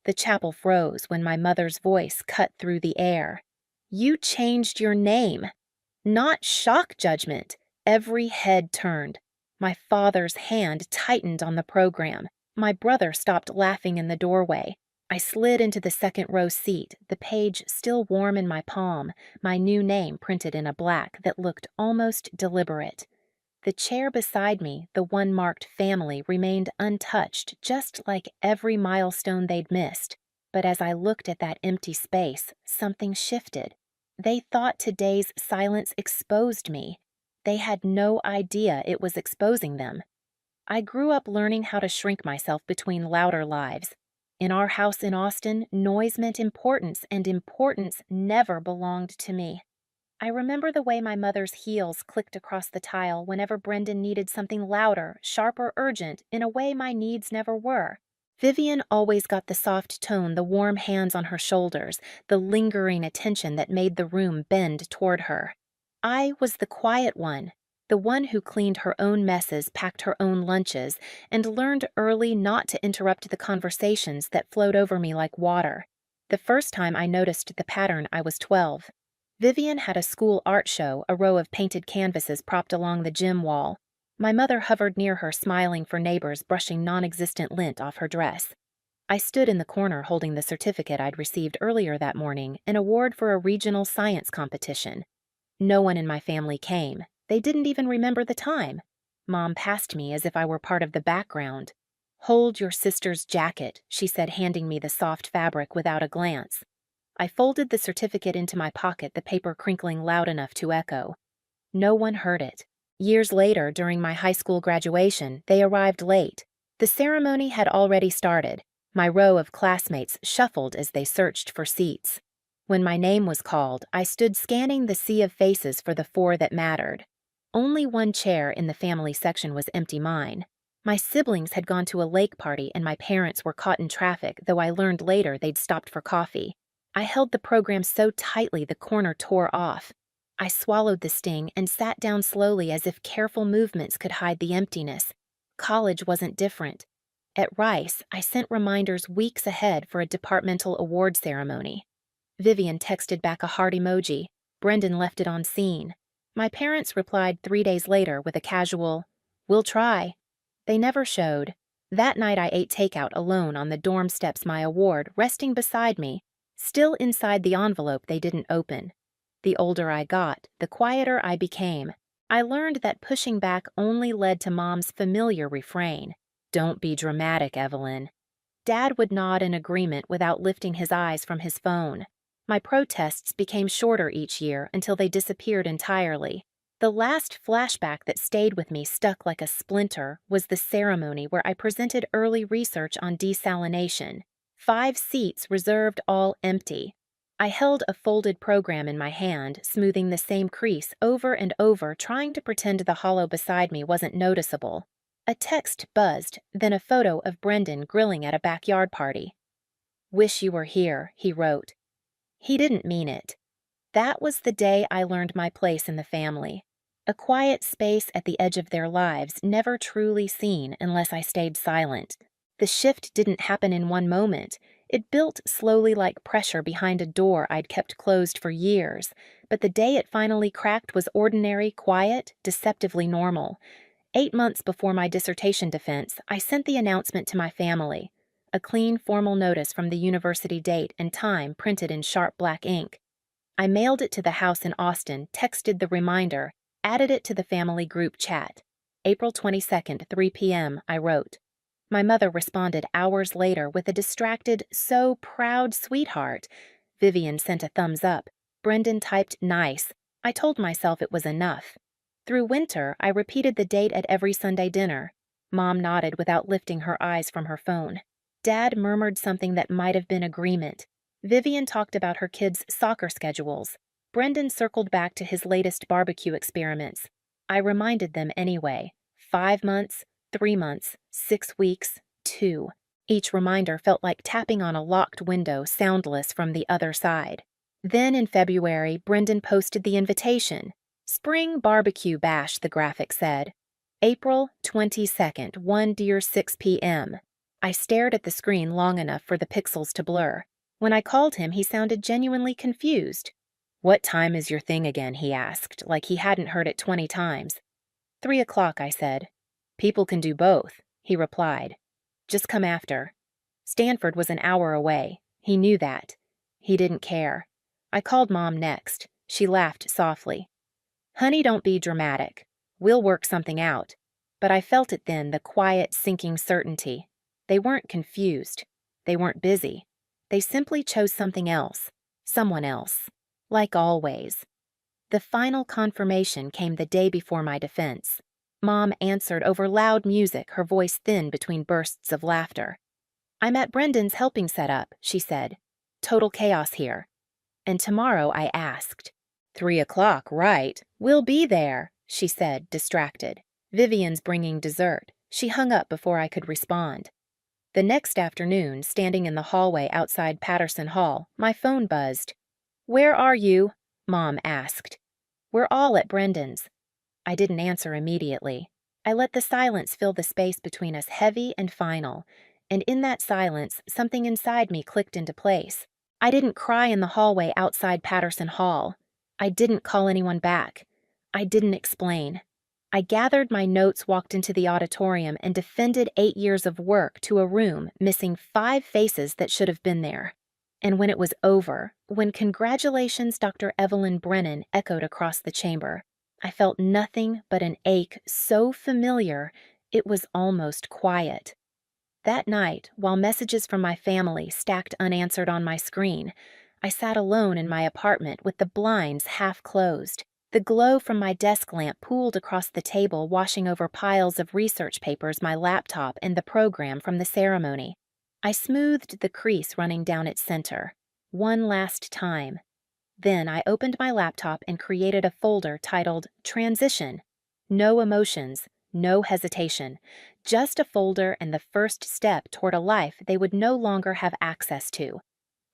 The chapel froze when my mother's voice cut through the air. "You changed your name." Not shock judgment. Every head turned. My father's hand tightened on the program. My brother stopped laughing in the doorway. I slid into the second row seat, the page still warm in my palm, my new name printed in a black that looked almost deliberate. The chair beside me, the one marked family, remained untouched, just like every milestone they'd missed. But as I looked at that empty space, something shifted. They thought today's silence exposed me. They had no idea it was exposing them. I grew up learning how to shrink myself between louder lives. In our house in Austin, noise meant importance, and importance never belonged to me. I remember the way my mother's heels clicked across the tile whenever Brendan needed something louder, sharp, or urgent in a way my needs never were. Vivian always got the soft tone, the warm hands on her shoulders, the lingering attention that made the room bend toward her. I was the quiet one, the one who cleaned her own messes, packed her own lunches, and learned early not to interrupt the conversations that flowed over me like water. The first time I noticed the pattern, I was 12. Vivian had a school art show, a row of painted canvases propped along the gym wall. My mother hovered near her, smiling for neighbors, brushing non-existent lint off her dress. I stood in the corner holding the certificate I'd received earlier that morning, an award for a regional science competition. No one in my family came. They didn't even remember the time. Mom passed me as if I were part of the background. "Hold your sister's jacket," she said, handing me the soft fabric without a glance. I folded the certificate into my pocket, the paper crinkling loud enough to echo. No one heard it. Years later, during my high school graduation, they arrived late. The ceremony had already started. My row of classmates shuffled as they searched for seats. When my name was called, I stood scanning the sea of faces for the four that mattered. Only one chair in the family section was empty, mine. My siblings had gone to a lake party and my parents were caught in traffic, though I learned later they'd stopped for coffee. I held the program so tightly the corner tore off. I swallowed the sting and sat down slowly as if careful movements could hide the emptiness. College wasn't different. At Rice, I sent reminders weeks ahead for a departmental award ceremony. Vivian texted back a heart emoji. Brendan left it on scene. My parents replied 3 days later with a casual, "We'll try." They never showed. That night I ate takeout alone on the dorm steps, my award resting beside me, still inside the envelope they didn't open. The older I got, the quieter I became. I learned that pushing back only led to Mom's familiar refrain, "Don't be dramatic, Evelyn." Dad would nod in agreement without lifting his eyes from his phone. My protests became shorter each year until they disappeared entirely. The last flashback that stayed with me, stuck like a splinter, was the ceremony where I presented early research on desalination. 5 seats reserved, all empty. I held a folded program in my hand, smoothing the same crease over and over, trying to pretend the hollow beside me wasn't noticeable. A text buzzed, then a photo of Brendan grilling at a backyard party. "Wish you were here," he wrote. He didn't mean it. That was the day I learned my place in the family. A quiet space at the edge of their lives, never truly seen unless I stayed silent. The shift didn't happen in one moment. It built slowly like pressure behind a door I'd kept closed for years, but the day it finally cracked was ordinary, quiet, deceptively normal. 8 months before my dissertation defense, I sent the announcement to my family. A clean, formal notice from the university date and time printed in sharp black ink. I mailed it to the house in Austin, texted the reminder, added it to the family group chat. April 22nd, 3 p.m., I wrote. My mother responded hours later with a distracted, "So proud, sweetheart." Vivian sent a thumbs up. Brendan typed nice. I told myself it was enough. Through winter, I repeated the date at every Sunday dinner. Mom nodded without lifting her eyes from her phone. Dad murmured something that might have been agreement. Vivian talked about her kids' soccer schedules. Brendan circled back to his latest barbecue experiments. I reminded them anyway. 5 months, 3 months, 6 weeks, 2. Each reminder felt like tapping on a locked window, soundless from the other side. Then in February, Brendan posted the invitation. "Spring Barbecue Bash," the graphic said. April 22nd, 1 dear 6 p.m. I stared at the screen long enough for the pixels to blur. When I called him, he sounded genuinely confused. "What time is your thing again?" he asked, like he hadn't heard it 20 times. 3 o'clock, I said. "People can do both," he replied. "Just come after." Stanford was an hour away. He knew that. He didn't care. I called Mom next. She laughed softly. "Honey, don't be dramatic. We'll work something out." But I felt it then, the quiet, sinking certainty. They weren't confused. They weren't busy. They simply chose something else. Someone else. Like always. The final confirmation came the day before my defense. Mom answered over loud music, her voice thin between bursts of laughter. "I'm at Brendan's helping set up," she said. "Total chaos here." And tomorrow I asked. 3 o'clock, right? "We'll be there," she said, distracted. "Vivian's bringing dessert." She hung up before I could respond. The next afternoon, standing in the hallway outside Patterson Hall, my phone buzzed. "Where are you?" Mom asked. "We're all at Brendan's." I didn't answer immediately. I let the silence fill the space between us, heavy and final. And in that silence, something inside me clicked into place. I didn't cry in the hallway outside Patterson Hall. I didn't call anyone back. I didn't explain. I gathered my notes, walked into the auditorium, and defended 8 years of work to a room missing 5 faces that should have been there. And when it was over, when "Congratulations, Dr. Evelyn Brennan" echoed across the chamber, I felt nothing but an ache so familiar it was almost quiet. That night, while messages from my family stacked unanswered on my screen, I sat alone in my apartment with the blinds half closed. The glow from my desk lamp pooled across the table, washing over piles of research papers, my laptop, and the program from the ceremony. I smoothed the crease running down its center. One last time. Then I opened my laptop and created a folder titled Transition. No emotions, no hesitation. Just a folder and the first step toward a life they would no longer have access to.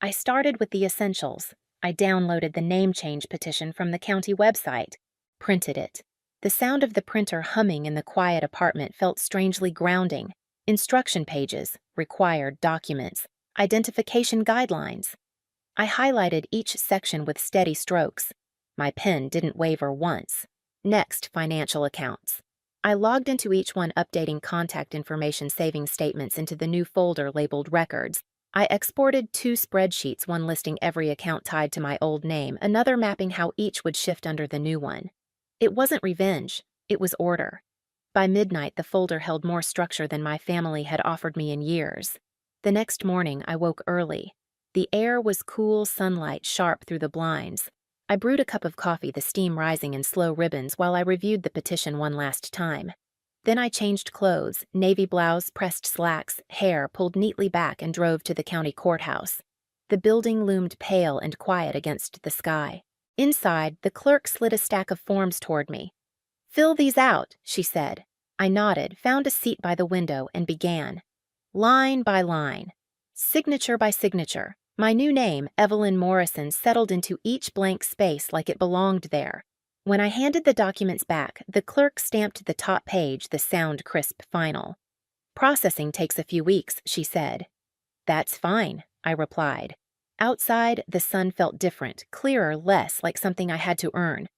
I started with the essentials. I downloaded the name change petition from the county website, printed it. The sound of the printer humming in the quiet apartment felt strangely grounding. Instruction pages, required documents, identification guidelines. I highlighted each section with steady strokes. My pen didn't waver once. Next, financial accounts. I logged into each one, updating contact information, saving statements into the new folder labeled Records. I exported 2 spreadsheets, one listing every account tied to my old name, another mapping how each would shift under the new one. It wasn't revenge, it was order. By midnight, the folder held more structure than my family had offered me in years. The next morning, I woke early. The air was cool sunlight, sharp through the blinds. I brewed a cup of coffee, the steam rising in slow ribbons, while I reviewed the petition one last time. Then I changed clothes, navy blouse, pressed slacks, hair pulled neatly back, and drove to the county courthouse. The building loomed pale and quiet against the sky. Inside, the clerk slid a stack of forms toward me. "Fill these out," she said. I nodded, found a seat by the window, and began. Line by line. Signature by signature. My new name, Evelyn Morrison, settled into each blank space like it belonged there. When I handed the documents back, the clerk stamped the top page, the sound crisp final. "Processing takes a few weeks," she said. "That's fine," I replied. Outside, the sun felt different, clearer, less like something I had to earn.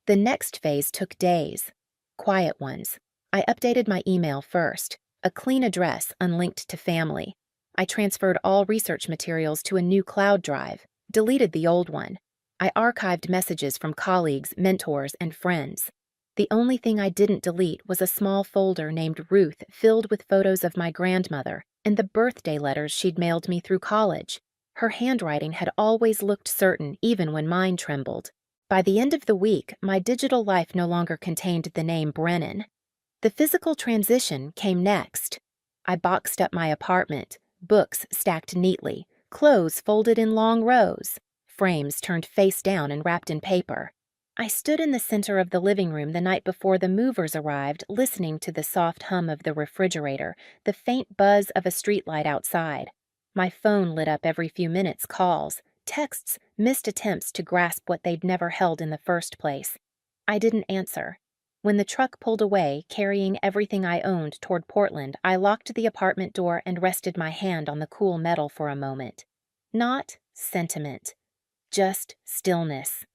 The next phase took days. Quiet ones. I updated my email first. A clean address, unlinked to family. I transferred all research materials to a new cloud drive, deleted the old one. I archived messages from colleagues, mentors, and friends. The only thing I didn't delete was a small folder named Ruth, filled with photos of my grandmother and the birthday letters she'd mailed me through college. Her handwriting had always looked certain, even when mine trembled. By the end of the week, my digital life no longer contained the name Brennan. The physical transition came next. I boxed up my apartment, books stacked neatly, clothes folded in long rows, frames turned face down and wrapped in paper. I stood in the center of the living room the night before the movers arrived, listening to the soft hum of the refrigerator, the faint buzz of a streetlight outside. My phone lit up every few minutes, calls, texts, missed attempts to grasp what they'd never held in the first place. I didn't answer. When the truck pulled away, carrying everything I owned toward Portland, I locked the apartment door and rested my hand on the cool metal for a moment. Not sentiment, just stillness.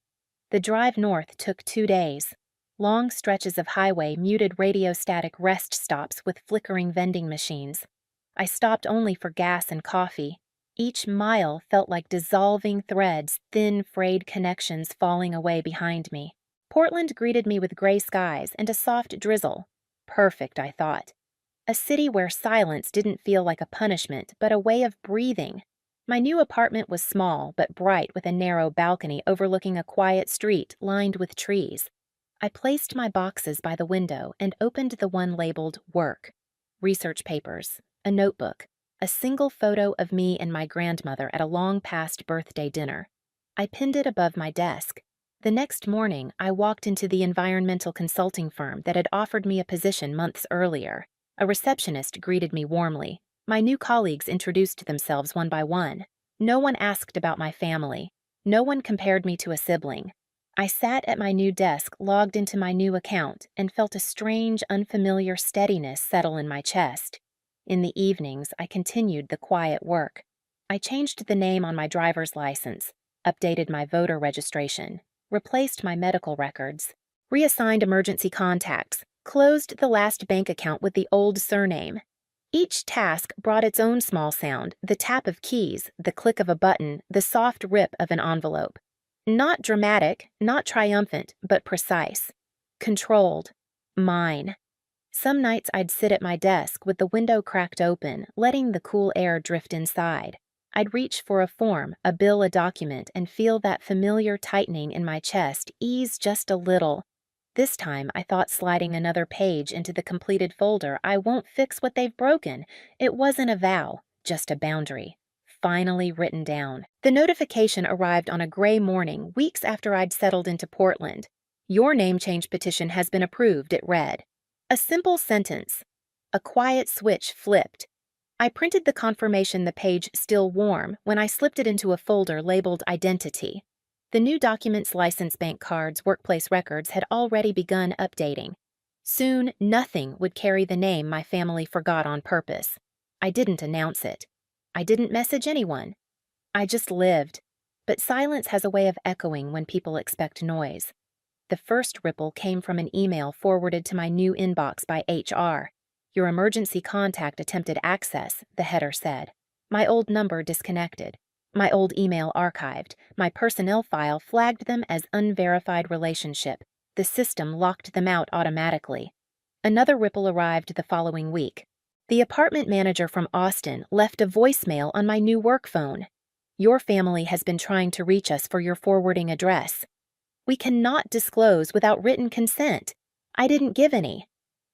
The drive north took 2 days. Long stretches of highway muted radiostatic rest stops with flickering vending machines. I stopped only for gas and coffee. Each mile felt like dissolving threads, thin, frayed connections falling away behind me. Portland greeted me with gray skies and a soft drizzle. Perfect, I thought. A city where silence didn't feel like a punishment, but a way of breathing. My new apartment was small but bright with a narrow balcony overlooking a quiet street lined with trees. I placed my boxes by the window and opened the one labeled Work. Research papers, a notebook, a single photo of me and my grandmother at a long-past birthday dinner. I pinned it above my desk. The next morning, I walked into the environmental consulting firm that had offered me a position months earlier. A receptionist greeted me warmly. My new colleagues introduced themselves one by one. No one asked about my family. No one compared me to a sibling. I sat at my new desk, logged into my new account, and felt a strange, unfamiliar steadiness settle in my chest. In the evenings, I continued the quiet work. I changed the name on my driver's license, updated my voter registration, replaced my medical records, reassigned emergency contacts, closed the last bank account with the old surname. Each task brought its own small sound, the tap of keys, the click of a button, the soft rip of an envelope. Not dramatic, not triumphant, but precise. Controlled. Mine. Some nights I'd sit at my desk with the window cracked open, letting the cool air drift inside. I'd reach for a form, a bill, a document, and feel that familiar tightening in my chest ease just a little. This time, I thought sliding another page into the completed folder. I won't fix what they've broken. It wasn't a vow, just a boundary. Finally written down. The notification arrived on a gray morning, weeks after I'd settled into Portland. Your name change petition has been approved, it read. A simple sentence. A quiet switch flipped. I printed the confirmation, the page still warm, when I slipped it into a folder labeled Identity. The new documents, license, bank cards, workplace records had already begun updating. Soon, nothing would carry the name my family forgot on purpose. I didn't announce it. I didn't message anyone. I just lived. But silence has a way of echoing when people expect noise. The first ripple came from an email forwarded to my new inbox by HR. Your emergency contact attempted access, the header said. My old number disconnected. My old email archived. My personnel file flagged them as unverified relationship. The system locked them out automatically. Another ripple arrived the following week. The apartment manager from Austin left a voicemail on my new work phone. Your family has been trying to reach us for your forwarding address. We cannot disclose without written consent. I didn't give any.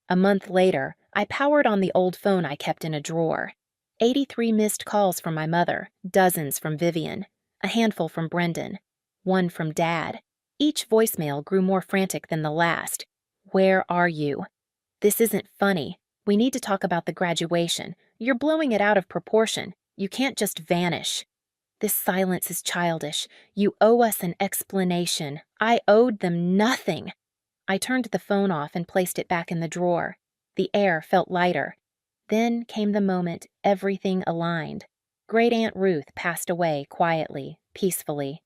A month later, I powered on the old phone I kept in a drawer. 83 missed calls from my mother, dozens from Vivian, a handful from Brendan, one from Dad. Each voicemail grew more frantic than the last. Where are you? This isn't funny. We need to talk about the graduation. You're blowing it out of proportion. You can't just vanish. This silence is childish. You owe us an explanation. I owed them nothing. I turned the phone off and placed it back in the drawer. The air felt lighter. Then came the moment everything aligned. Great Aunt Ruth passed away quietly, peacefully.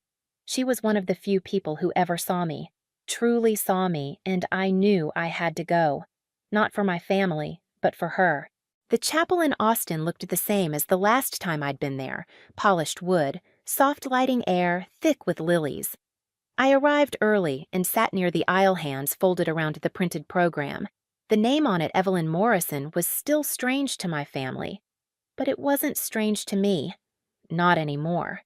She was one of the few people who ever saw me, truly saw me, and I knew I had to go. Not for my family, but for her. The chapel in Austin looked the same as the last time I'd been there, polished wood, soft lighting air, thick with lilies. I arrived early and sat near the aisle hands folded around the printed program. The name on it, Evelyn Morrison, was still strange to my family. But it wasn't strange to me. Not anymore.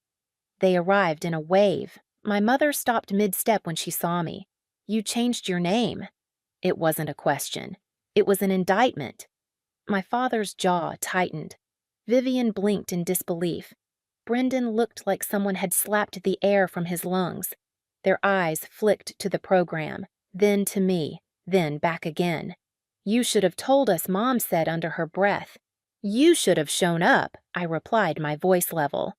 They arrived in a wave. My mother stopped mid-step when she saw me. You changed your name. It wasn't a question. It was an indictment. My father's jaw tightened. Vivian blinked in disbelief. Brendan looked like someone had slapped the air from his lungs. Their eyes flicked to the program, then to me, then back again. You should have told us, Mom said under her breath. You should have shown up, I replied, my voice level.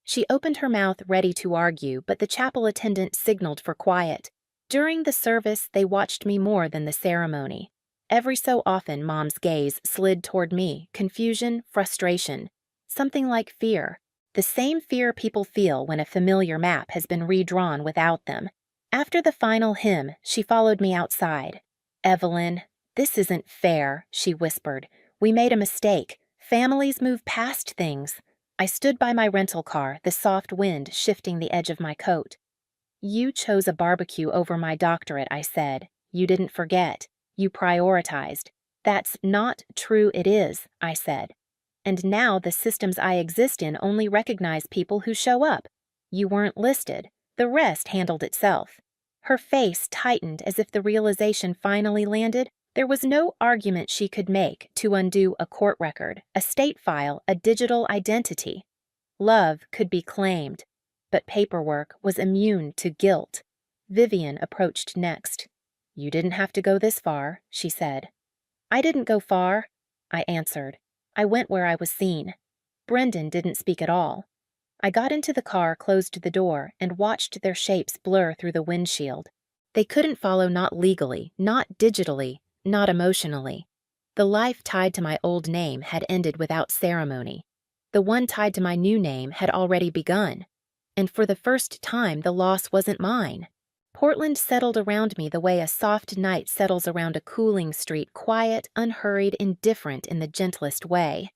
She opened her mouth ready to argue, but the chapel attendant signaled for quiet. During the service, they watched me more than the ceremony. Every so often, Mom's gaze slid toward me, confusion, frustration, something like fear. The same fear people feel when a familiar map has been redrawn without them. After the final hymn, she followed me outside. "Evelyn, this isn't fair," she whispered. "We made a mistake. Families move past things." I stood by my rental car, the soft wind shifting the edge of my coat. "You chose a barbecue over my doctorate," I said. "You didn't forget. You prioritized." "That's not true, it is," I said. "And now the systems I exist in only recognize people who show up. You weren't listed. The rest handled itself." Her face tightened as if the realization finally landed. There was no argument she could make to undo a court record, a state file, a digital identity. Love could be claimed, but paperwork was immune to guilt. Vivian approached next. "You didn't have to go this far," she said. "I didn't go far," I answered. "I went where I was seen." Brendan didn't speak at all. I got into the car, closed the door, and watched their shapes blur through the windshield. They couldn't follow, not legally, not digitally, not emotionally. The life tied to my old name had ended without ceremony. The one tied to my new name had already begun. And for the first time, the loss wasn't mine. Portland settled around me the way a soft night settles around a cooling street, quiet, unhurried, indifferent in the gentlest way.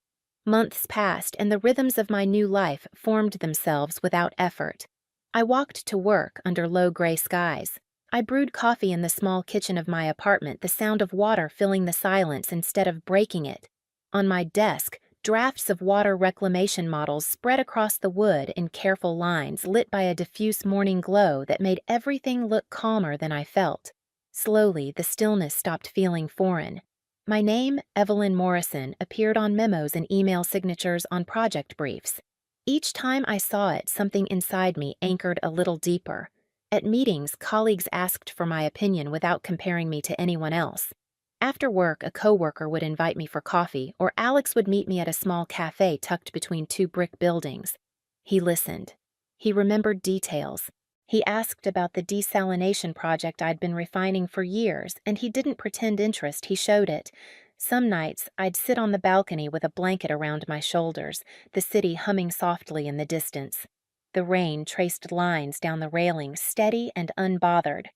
Months passed, and the rhythms of my new life formed themselves without effort. I walked to work under low gray skies. I brewed coffee in the small kitchen of my apartment, the sound of water filling the silence instead of breaking it. On my desk, drafts of water reclamation models spread across the wood in careful lines lit by a diffuse morning glow that made everything look calmer than I felt. Slowly, the stillness stopped feeling foreign. My name, Evelyn Morrison, appeared on memos and email signatures on project briefs. Each time I saw it, something inside me anchored a little deeper. At meetings, colleagues asked for my opinion without comparing me to anyone else. After work, a coworker would invite me for coffee, or Alex would meet me at a small cafe tucked between two brick buildings. He listened. He remembered details. He asked about the desalination project I'd been refining for years, and he didn't pretend interest, he showed it. Some nights, I'd sit on the balcony with a blanket around my shoulders, the city humming softly in the distance. The rain traced lines down the railing, steady and unbothered.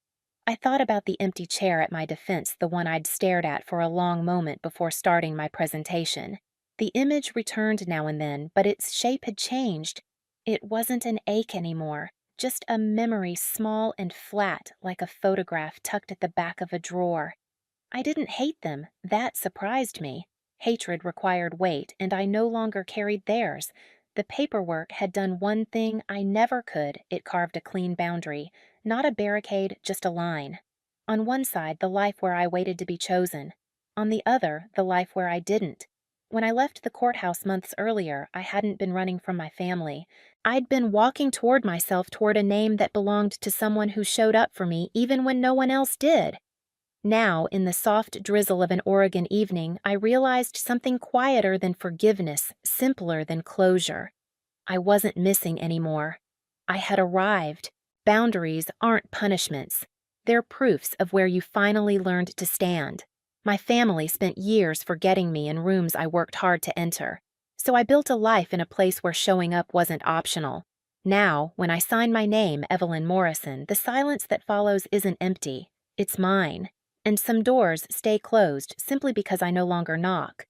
I thought about the empty chair at my defense, the one I'd stared at for a long moment before starting my presentation. The image returned now and then, but its shape had changed. It wasn't an ache anymore, just a memory small and flat like a photograph tucked at the back of a drawer. I didn't hate them. That surprised me. Hatred required weight, and I no longer carried theirs. The paperwork had done one thing I never could. It carved a clean boundary. Not a barricade, just a line. On one side, the life where I waited to be chosen. On the other, the life where I didn't. When I left the courthouse months earlier, I hadn't been running from my family. I'd been walking toward myself, toward a name that belonged to someone who showed up for me even when no one else did. Now, in the soft drizzle of an Oregon evening, I realized something quieter than forgiveness, simpler than closure. I wasn't missing anymore. I had arrived. Boundaries aren't punishments. They're proofs of where you finally learned to stand. My family spent years forgetting me in rooms I worked hard to enter. So I built a life in a place where showing up wasn't optional. Now, when I sign my name, Evelyn Morrison, the silence that follows isn't empty. It's mine. And some doors stay closed simply because I no longer knock.